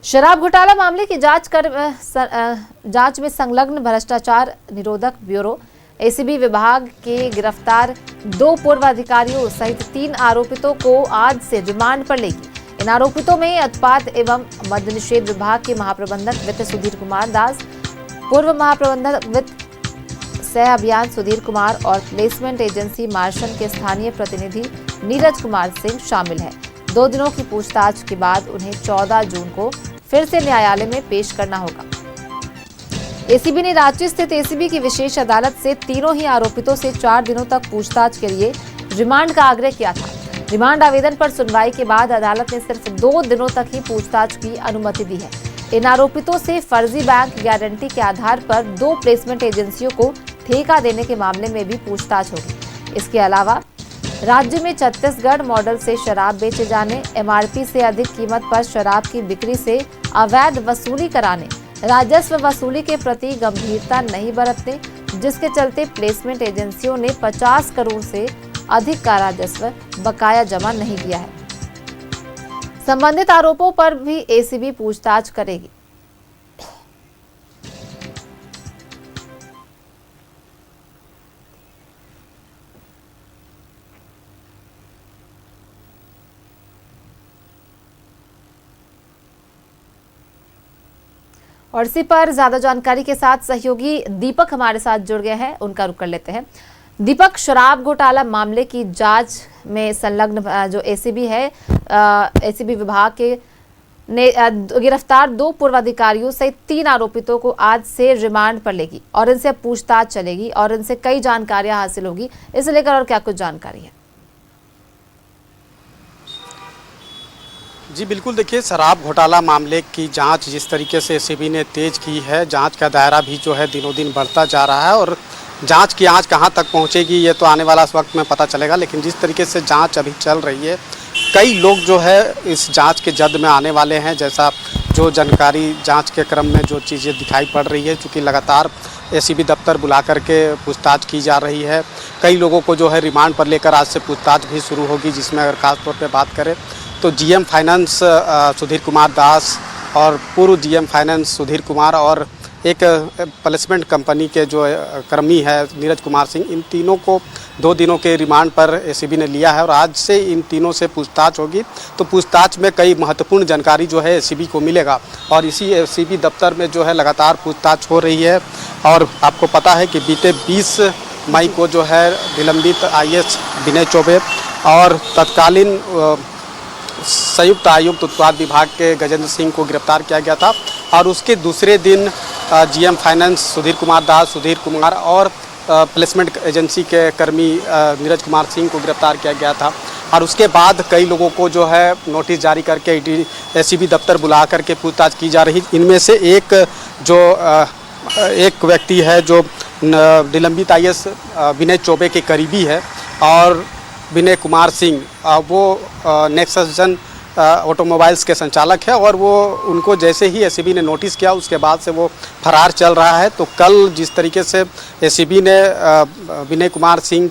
शराब घोटाला मामले की जांच में संलग्न भ्रष्टाचार निरोधक ब्यूरो एसीबी विभाग के गिरफ्तार 2 पूर्व अधिकारियों सहित 3 आरोपितों को आज से रिमांड पर लेगी। इन आरोपितों में उत्पाद एवं मद्य निषेध विभाग के महाप्रबंधक वित्त सुधीर कुमार दास, पूर्व महाप्रबंधक वित्त सह अभियान सुधीर कुमार और प्लेसमेंट एजेंसी मार्शन के स्थानीय प्रतिनिधि नीरज कुमार सिंह शामिल है। 2 दिनों की पूछताछ के बाद उन्हें 14 जून को फिर से न्यायालय में पेश करना होगा। एसीबी ने रांची स्थित एसीबी की विशेष अदालत से तीनों ही आरोपितों से 4 दिनों तक पूछताछ के लिए रिमांड का आग्रह किया था। रिमांड आवेदन पर सुनवाई के बाद अदालत ने सिर्फ 2 दिनों तक ही पूछताछ की अनुमति दी है। इन आरोपितों से फर्जी बैंक गारंटी के आधार पर 2 प्लेसमेंट एजेंसियों को ठेका देने के मामले में भी पूछताछ होगी। इसके अलावा राज्य में छत्तीसगढ़ मॉडल से शराब बेचे जाने, एमआरपी से अधिक कीमत पर शराब की बिक्री से अवैध वसूली कराने, राजस्व वसूली के प्रति गंभीरता नहीं बरतने, जिसके चलते प्लेसमेंट एजेंसियों ने 50 करोड़ से अधिक का राजस्व बकाया जमा नहीं किया है। संबंधित आरोपों पर भी एसीबी पूछताछ करेगी। और इसी पर ज्यादा जानकारी के साथ सहयोगी दीपक हमारे साथ जुड़ गए हैं, उनका रुख कर लेते हैं। दीपक, शराब घोटाला मामले की जांच में संलग्न जो एसीबी है, एसीबी विभाग के ने गिरफ्तार 2 पूर्व अधिकारियों सहित 3 आरोपितों को आज से रिमांड पर लेगी और इनसे पूछताछ चलेगी और इनसे कई जानकारियां हासिल होगी। इसे लेकर और क्या कुछ जानकारी है? जी बिल्कुल, देखिए, शराब घोटाला मामले की जांच जिस तरीके से एसीबी ने तेज की है, जांच का दायरा भी जो है दिनों दिन बढ़ता जा रहा है और जांच की आंच कहां तक पहुंचेगी ये तो आने वाला वक्त में पता चलेगा। लेकिन जिस तरीके से जांच अभी चल रही है, कई लोग जो है इस जांच के जद में आने वाले हैं। जैसा जो जानकारी जांच के क्रम में जो चीज़ें दिखाई पड़ रही है, चूँकि लगातार एसीबी दफ्तर बुला करके पूछताछ की जा रही है। कई लोगों को जो है रिमांड पर लेकर आज से पूछताछ भी शुरू होगी, जिसमें अगर खासतौर पर बात करें तो जीएम फाइनेंस सुधीर कुमार दास और पूर्व जीएम फाइनेंस सुधीर कुमार और एक प्लेसमेंट कंपनी के जो कर्मी है नीरज कुमार सिंह, इन तीनों को 2 दिनों के रिमांड पर एसीबी ने लिया है और आज से इन तीनों से पूछताछ होगी। तो पूछताछ में कई महत्वपूर्ण जानकारी जो है एसीबी को मिलेगा और इसी एसीबी दफ्तर में जो है लगातार पूछताछ हो रही है। और आपको पता है कि बीते 20 मई को जो है निलंबित आईएएस विनय चौबे और तत्कालीन संयुक्त आयुक्त उत्पाद विभाग के गजेंद्र सिंह को गिरफ्तार किया गया था और उसके दूसरे दिन जीएम फाइनेंस सुधीर कुमार दास, सुधीर कुमार और प्लेसमेंट एजेंसी के कर्मी नीरज कुमार सिंह को गिरफ्तार किया गया था। और उसके बाद कई लोगों को जो है नोटिस जारी करके एसीबी दफ्तर बुला करके पूछताछ की जा रही। इनमें से एक व्यक्ति है जो निलंबित आईएएस विनय चौबे के करीबी है और विनय कुमार सिंह, वो नेक्सस जन ऑटोमोबाइल्स के संचालक है और वो उनको जैसे ही एसीबी ने नोटिस किया उसके बाद से वो फरार चल रहा है। तो कल जिस तरीके से एसीबी ने विनय कुमार सिंह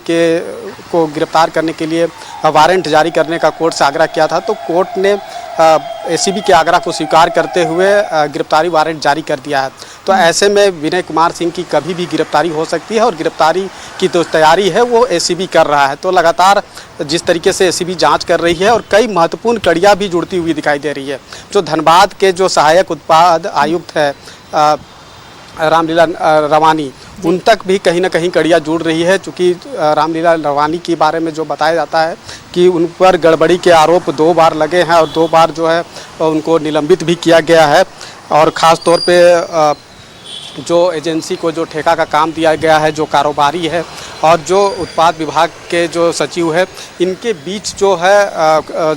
को गिरफ्तार करने के लिए वारंट जारी करने का कोर्ट से आग्रह किया था, तो कोर्ट ने एसीबी के आग्रह को स्वीकार करते हुए गिरफ्तारी वारंट जारी कर दिया है। तो ऐसे में विनय कुमार सिंह की कभी भी गिरफ्तारी हो सकती है और गिरफ्तारी की तो तैयारी है वो एसीबी कर रहा है। तो लगातार जिस तरीके से एसीबी जांच कर रही है और कई महत्वपूर्ण कड़ियाँ भी जुड़ती हुई दिखाई दे रही है। जो धनबाद के जो सहायक उत्पाद आयुक्त है रामलीला रवानी, उन तक भी कहीं ना कहीं कड़ियाँ जुड़ रही है। चूँकि रामलीला रवानी के बारे में जो बताया जाता है कि उन पर गड़बड़ी के आरोप 2 बार लगे हैं और 2 बार जो है उनको निलंबित भी किया गया है। और ख़ास तौर पे जो एजेंसी को जो ठेका का काम दिया गया है, जो कारोबारी है और जो उत्पाद विभाग के जो सचिव है, इनके बीच जो है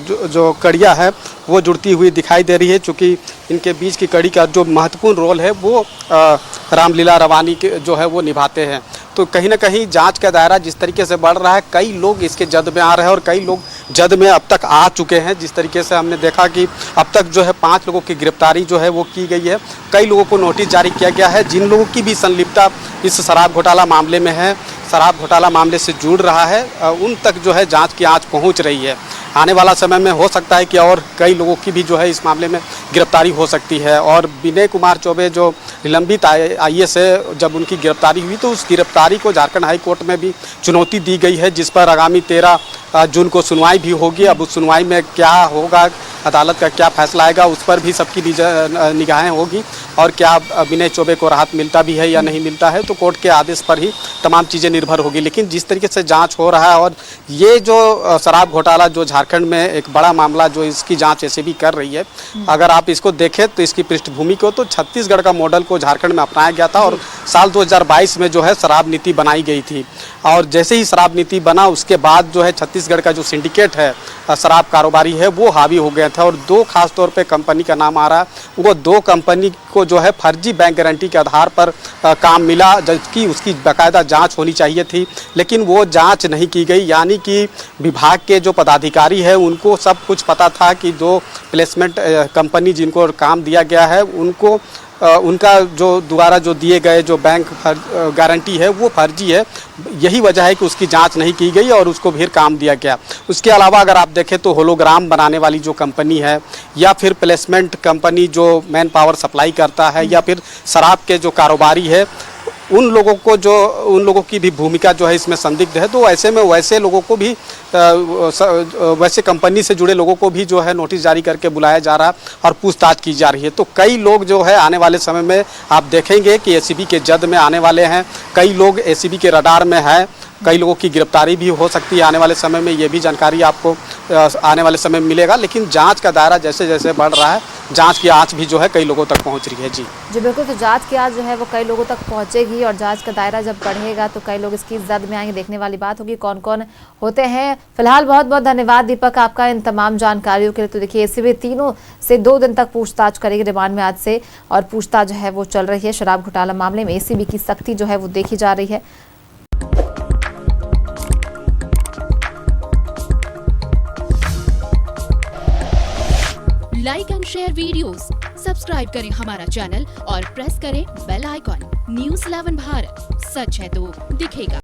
जो कड़ियाँ है वो जुड़ती हुई दिखाई दे रही है। चूँकि इनके बीच की कड़ी का जो महत्वपूर्ण रोल है वो रामलीला रवानी के जो है वो निभाते हैं। तो कहीं ना कहीं जांच का दायरा जिस तरीके से बढ़ रहा है, कई लोग इसके जद में आ रहे हैं और कई लोग जद में अब तक आ चुके हैं। जिस तरीके से हमने देखा कि अब तक जो है 5 लोगों की गिरफ्तारी जो है वो की गई है। कई लोगों को नोटिस जारी किया गया है। जिन लोगों की भी संलिप्तता इस शराब घोटाला मामले में है, शराब घोटाला मामले से जुड़ रहा है, उन तक जो है जांच की आंच पहुंच रही है। आने वाला समय में हो सकता है कि और कई लोगों की भी जो है इस मामले में गिरफ्तारी हो सकती है। और विनय कुमार चौबे जो निलंबित IAS है, जब उनकी गिरफ्तारी हुई तो उस गिरफ्तारी को झारखंड हाई कोर्ट में भी चुनौती दी गई है, जिस पर आगामी 13 जून को सुनवाई भी होगी। अब उस सुनवाई में क्या होगा, अदालत का क्या फैसला आएगा, उस पर भी सबकी निगाहें होगी और क्या विनय चौबे को राहत मिलता भी है या नहीं मिलता है, तो कोर्ट के आदेश पर ही तमाम चीज़ें निर्भर होगी। लेकिन जिस तरीके से जांच हो रहा है और ये जो शराब घोटाला जो झारखंड में एक बड़ा मामला जो इसकी जांच SAB कर रही है, अगर आप इसको देखें तो इसकी पृष्ठभूमि को तो छत्तीसगढ़ का मॉडल को झारखंड में अपनाया गया था और साल 2022 में जो है शराब नीति बनाई गई थी। और जैसे ही शराब नीति बना उसके बाद जो है छत्तीसगढ़ का जो सिंडिकेट है शराब कारोबारी है वो हावी हो गया था। और दो खास तौर पे कंपनी का नाम आ रहा है, वो दो कंपनी को जो है फर्जी बैंक गारंटी के आधार पर काम मिला, जबकि उसकी बाकायदा जांच होनी चाहिए थी, लेकिन वो जांच नहीं की गई। यानी कि विभाग के जो पदाधिकारी है उनको सब कुछ पता था कि जो प्लेसमेंट कंपनी जिनको काम दिया गया है उनको उनका जो दोबारा जो दिए गए जो बैंक गारंटी है वो फर्जी है। यही वजह है कि उसकी जांच नहीं की गई और उसको फिर काम दिया गया। उसके अलावा अगर आप देखें तो होलोग्राम बनाने वाली जो कंपनी है या फिर प्लेसमेंट कंपनी जो मैन पावर सप्लाई करता है या फिर शराब के जो कारोबारी है, उन लोगों की भी भूमिका जो है इसमें संदिग्ध है। तो ऐसे में वैसे लोगों को भी वैसे कंपनी से जुड़े लोगों को भी जो है नोटिस जारी करके बुलाया जा रहा है और पूछताछ की जा रही है। तो कई लोग जो है आने वाले समय में आप देखेंगे कि SAB के जद में आने वाले हैं, कई लोग SAB के रडार में हैं, कई लोगों की गिरफ्तारी भी हो सकती है आने वाले समय में। ये भी जानकारी आपको आने वाले समय में मिलेगा। लेकिन जांच का दायरा जैसे जैसे बढ़ रहा है, जांच की आंच भी जो है कई लोगों तक पहुंच रही है। जी बिल्कुल, तो जांच की आंच जो है वो कई लोगों तक पहुंचेगी और जांच का दायरा जब बढ़ेगा तो कई लोग इसकी जद में आएंगे। देखने वाली बात होगी कौन कौन होते हैं। फिलहाल बहुत बहुत धन्यवाद दीपक आपका इन तमाम जानकारियों के लिए। तो देखिए SAB तीनों से 2 दिन तक पूछताछ करेगी रिमांड में आज से, और पूछताछ जो है वो चल रही है। शराब घोटाला मामले में SAB की सख्ती जो है वो देखी जा रही है। Like and share videos, subscribe करें हमारा चैनल और प्रेस करें बेल आइकॉन। News 11 भारत, सच है तो दिखेगा।